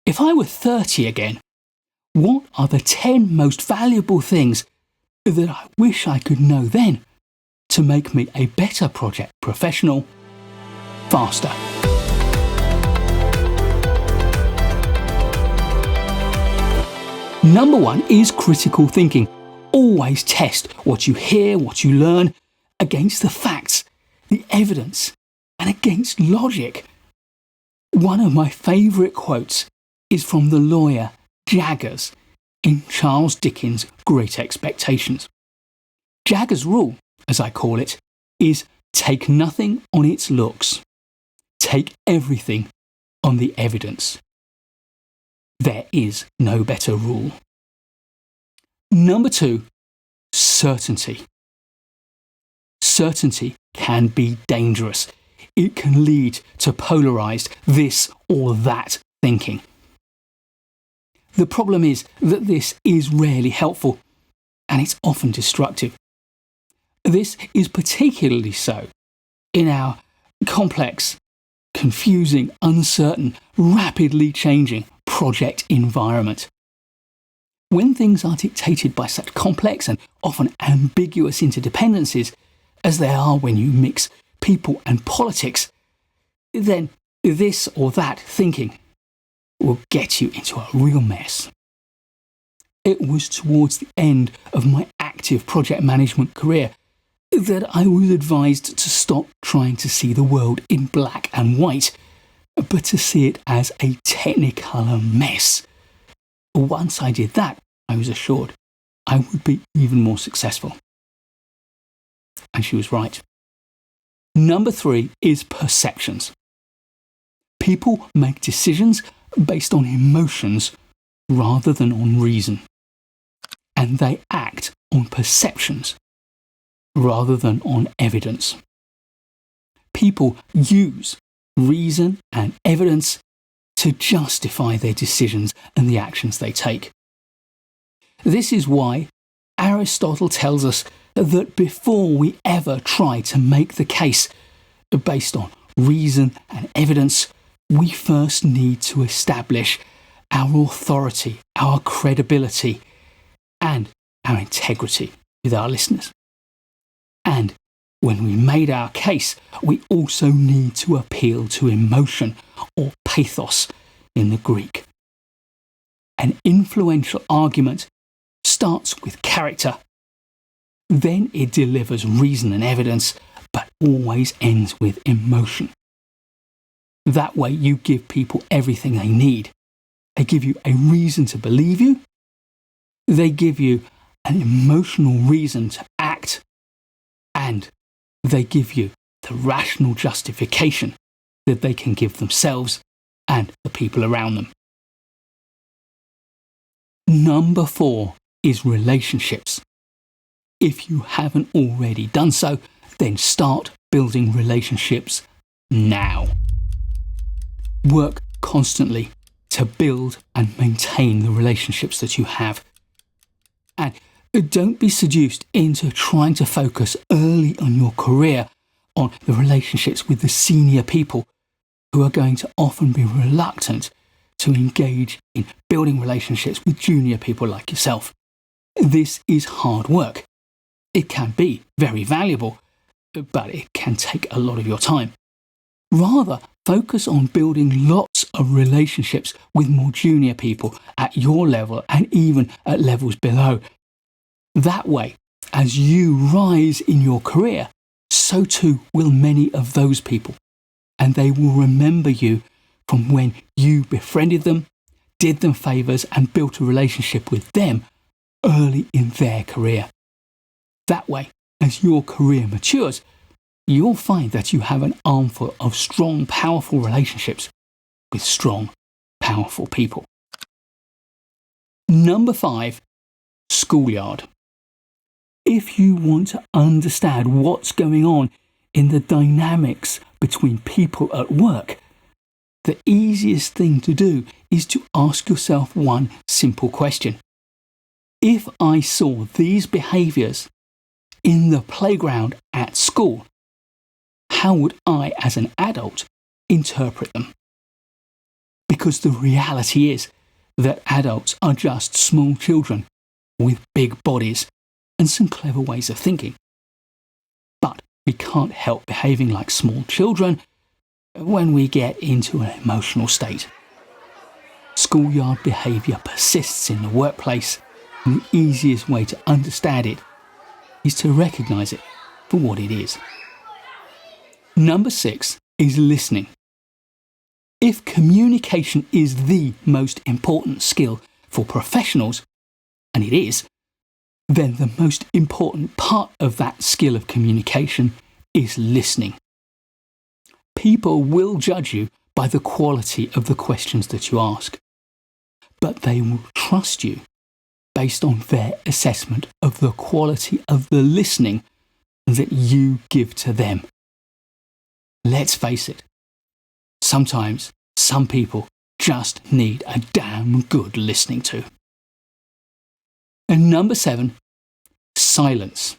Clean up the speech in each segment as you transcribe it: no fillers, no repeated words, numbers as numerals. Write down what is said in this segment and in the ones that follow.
if I were 30 again, what are the 10 most valuable things that I wish I could know then to make me a better project professional faster? Number 1 is critical thinking. Always test what you hear, what you learn, against the facts, the evidence, and against logic. One of my favourite quotes is from the lawyer Jaggers in Charles Dickens' Great Expectations. Jaggers' rule, as I call it, is take nothing on its looks. Take everything on the evidence. There is no better rule. Number 2, certainty. Certainty can be dangerous. It can lead to polarised this or that thinking. The problem is that this is rarely helpful, and it's often destructive. This is particularly so in our complex, confusing, uncertain, rapidly changing project environment. When things are dictated by such complex and often ambiguous interdependencies, as they are when you mix people and politics, then this or that thinking will get you into a real mess. It was towards the end of my active project management career that I was advised to stop trying to see the world in black and white, but to see it as a technicolor mess. Once I did that, I was assured I would be even more successful. And she was right. Number 3 is perceptions. People make decisions based on emotions rather than on reason. And they act on perceptions rather than on evidence. People use reason and evidence to justify their decisions and the actions they take. This is why Aristotle tells us that before we ever try to make the case based on reason and evidence, we first need to establish our authority, our credibility, and our integrity with our listeners. And when we made our case, we also need to appeal to emotion, or pathos in the Greek. An influential argument starts with character, then it delivers reason and evidence, but always ends with emotion. That way you give people everything they need. They give you a reason to believe you, they give you an emotional reason to act, and they give you the rational justification that they can give themselves and the people around them. Number 4 is relationships. If you haven't already done so, then start building relationships now. Work constantly to build and maintain the relationships that you have. And don't be seduced into trying to focus early on your career on the relationships with the senior people who are going to often be reluctant to engage in building relationships with junior people like yourself. This is hard work. It can be very valuable, but it can take a lot of your time. Rather, focus on building lots of relationships with more junior people at your level and even at levels below. That way, as you rise in your career, so too will many of those people, and they will remember you from when you befriended them, did them favours and built a relationship with them early in their career. That way, as your career matures, you'll find that you have an armful of strong, powerful relationships with strong, powerful people. Number 5, schoolyard. If you want to understand what's going on in the dynamics between people at work, the easiest thing to do is to ask yourself one simple question. If I saw these behaviours in the playground at school, how would I, as an adult, interpret them? because the reality is that adults are just small children with big bodies and some clever ways of thinking. But we can't help behaving like small children when we get into an emotional state. Schoolyard behaviour persists in the workplace, and the easiest way to understand it is to recognise it for what it is. Number 6 is listening. If communication is the most important skill for professionals, and it is, then the most important part of that skill of communication is listening. People will judge you by the quality of the questions that you ask, but they will trust you based on their assessment of the quality of the listening that you give to them. Let's face it, sometimes some people just need a damn good listening to. And number 7, silence.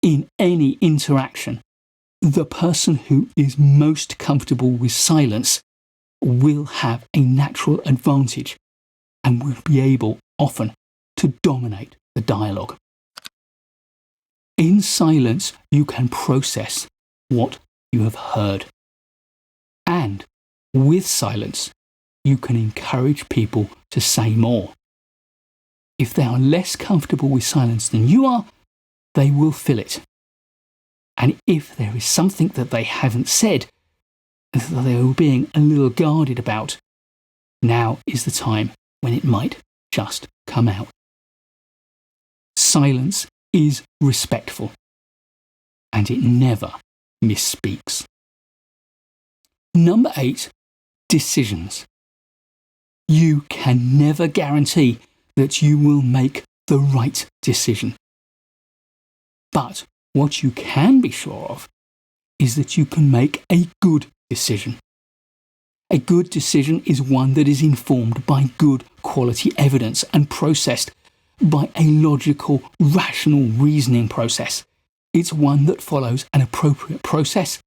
In any interaction, the person who is most comfortable with silence will have a natural advantage and will be able often to dominate the dialogue. In silence, you can process what you have heard. And with silence, you can encourage people to say more. If they are less comfortable with silence than you are, they will fill it. And if there is something that they haven't said, that they are being a little guarded about, now is the time when it might just come out. Silence is respectful, and it never misspeaks. Number 8, decisions. You can never guarantee that you will make the right decision. But what you can be sure of is that you can make a good decision. A good decision is one that is informed by good quality evidence and processed by a logical, rational reasoning process. It's one that follows an appropriate process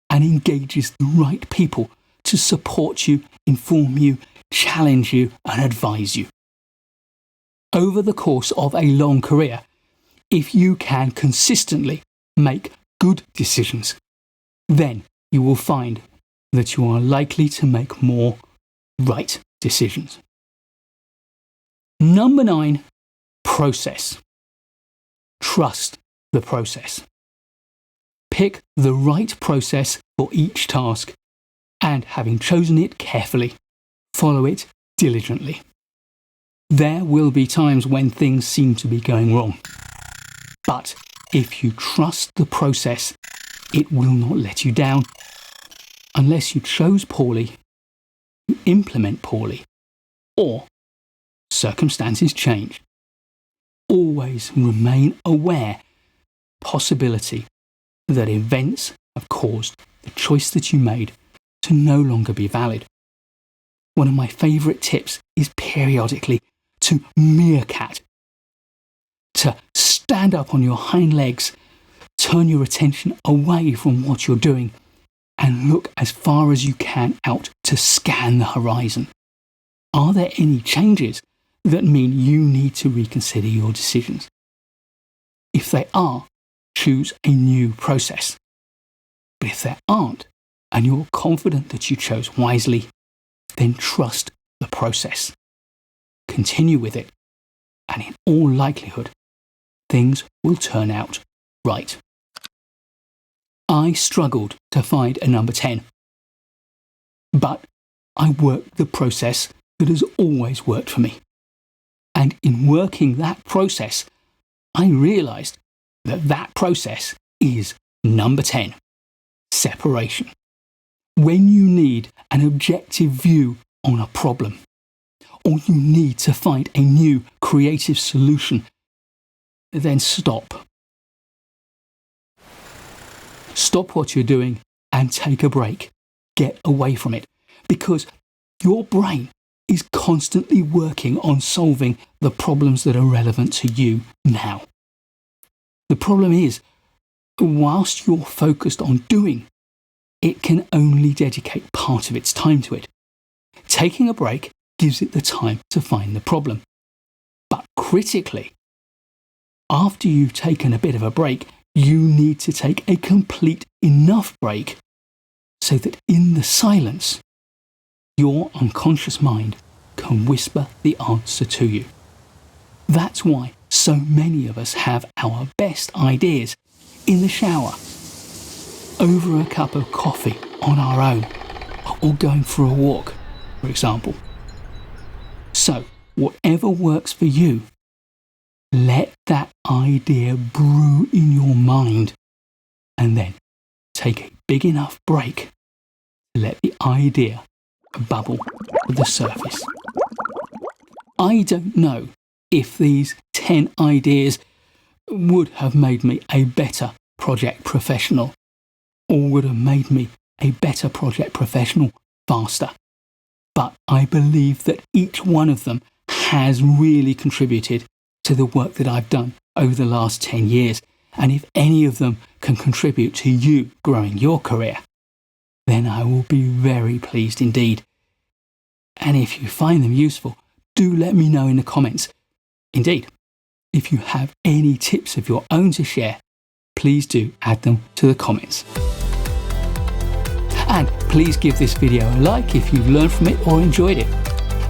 and engages the right people to support you, inform you, challenge you, and advise you. Over the course of a long career, if you can consistently make good decisions, then you will find that you are likely to make more right decisions. Number 9, process. Trust the process. Pick the right process for each task, and having chosen it carefully, follow it diligently. There will be times when things seem to be going wrong. But if you trust the process, it will not let you down. Unless you chose poorly, you implement poorly, or circumstances change. Always remain aware possibility that events have caused the choice that you made to no longer be valid. One of my favourite tips is periodically to meerkat, to stand up on your hind legs, turn your attention away from what you're doing, and look as far as you can out to scan the horizon. Are there any changes that mean you need to reconsider your decisions? If they are, choose a new process. But if there aren't, and you're confident that you chose wisely, then trust the process. Continue with it, and in all likelihood, things will turn out right. I struggled to find a number 10, but I worked the process that has always worked for me. And in working that process, I realised that that process is number 10, separation. When you need an objective view on a problem, or you need to find a new creative solution, then stop. Stop what you're doing and take a break. Get away from it, because your brain is constantly working on solving the problems that are relevant to you now. The problem is, whilst you're focused on doing, it can only dedicate part of its time to it. Taking a break gives it the time to find the problem. But critically, after you've taken a bit of a break, you need to take a complete enough break so that in the silence, your unconscious mind can whisper the answer to you. That's why so many of us have our best ideas in the shower, over a cup of coffee on our own, or going for a walk, for example. So, whatever works for you, let that idea brew in your mind, and then take a big enough break to let the idea bubble to the surface. I don't know if these 10 ideas would have made me a better project professional, or would have made me a better project professional faster. But I believe that each one of them has really contributed to the work that I've done over the last 10 years. And if any of them can contribute to you growing your career, then I will be very pleased indeed. And if you find them useful, do let me know in the comments. Indeed, if you have any tips of your own to share, please do add them to the comments. And please give this video a like if you've learned from it or enjoyed it.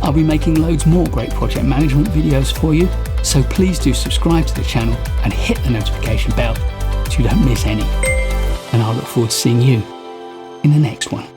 I'll be making loads more great project management videos for you, so please do subscribe to the channel and hit the notification bell so you don't miss any. And I'll look forward to seeing you in the next one.